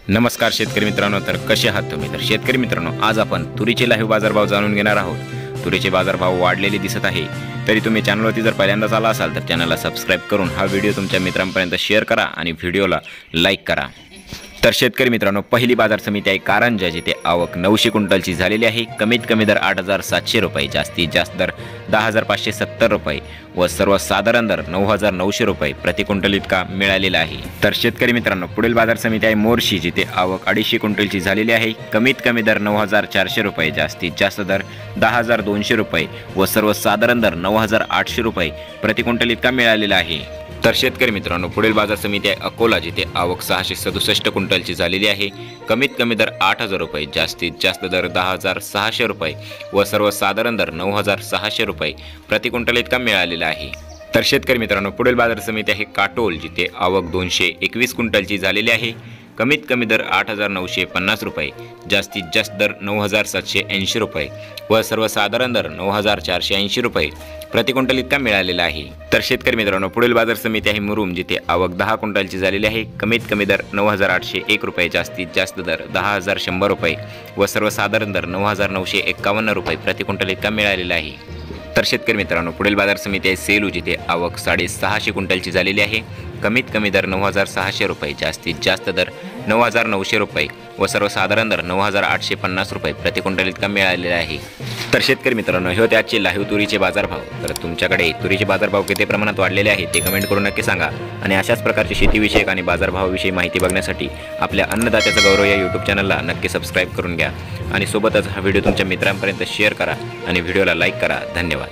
नमस्कार शेतकरी मित्रांनो, तर कसे आहात तुम्ही? तर शेतकरी मित्रांनो, आज आपण तुरीचे लाईव्ह बाजारभाव जाणून घेणार आहोत। तुरीचे बाजारभाव वाढलेले दिसत आहे। तरी तुम्ही चॅनलवरती जर पहिल्यांदाच आला असाल तर चॅनलला सबस्क्राइब करून हा व्हिडिओ तुमच्या मित्रांपर्यंत शेअर करा आणि व्हिडिओला लाईक करा। तर शेतकरी मित्रांनो, पहिली बाजार समिती आहे कारंजा, जिथे आवक 900 क्विंटलची झालेली आहे। कमीत कमी दर 8,700 रुपये, जास्तीत जास्त दर 10,570 रुपये व सर्वसाधारण दर 9,900 रुपये प्रति क्विंटल इतका मिळालेला आहे। तर शेतकरी मित्रांनो, पुढील बाजार समिती आहे मोर्शी, जिथे आवक 250 क्विंटलची झालेली आहे। कमीत कमी दर 9,400 रुपये, जास्तीत जास्त दर 10,200 रुपये व सर्वसाधारण दर 9,800 रुपये प्रति क्विंटल इतका मिळालेला आहे। तर शेतकरी मित्रांनो, पुढील बाजार समिती आहे अकोला, जिथे आवक 667 क्विंटलची झालेली आहे। कमीत कमी दर 8,000 रुपये, जास्तीत जास्त दर 10,600 रुपये व सर्वसाधारण दर 9,600 रुपये प्रति क्विंटल इतका मिळालेला आहे। तर शेतकरी मित्रांनो, पुढील बाजार समिती आहे काटोल, जिथे आवक 221 क्विंटलची झालेली आहे। कमीत कमी दर 8,950 रुपये, जास्तीत जास्त दर 9,780 रुपये व सर्वसाधारण दर 9,480 रुपये प्रति क्विंटल इतका मिळालेला आहे। तर शेतकरी मित्रांनो, पुढील बाजार समिती आहे मुरुम, जिथे आवक 10 क्विंटलची झालेली आहे। कमीत कमी दर 9,801 रुपये, जास्तीत जास्त दर 10,100 रुपये व सर्वसाधारण दर 9,951 रुपये प्रति क्विंटल इतका मिळालेला आहे। तर शेतकरी मित्रांनो, पुढील बाजार समिती आहे सेलू, जिथे आवक 650 क्विंटलची झालेली आहे। कमीत कमी दर 9,600 रुपये, जास्तीत जास्त दर 9,900 रुपये व सर्वसाधारण दर 9,850 रुपये प्रति क्विंटल इतका मिळालेला आहे। तर शेतकरी मित्रांनो, हे होते आजचे लाईव्ह तुरीचे बाजारभाव। तर तुमच्याकडे तुरीचे बाजारभाव किती प्रमाणात वाढलेले आहेत ते कमेंट करून नक्की सांगा। आणि अशाच प्रकारची शेतीविषयक आणि बाजारभावाविषयी माहिती बघण्यासाठी आपल्या अन्नदात्याचा गौरव या यूट्यूब चॅनलला नक्की सबस्क्राईब करून घ्या आणि सोबतच हा व्हिडिओ तुमच्या मित्रांपर्यंत शेअर करा आणि व्हिडिओला लाईक करा। धन्यवाद।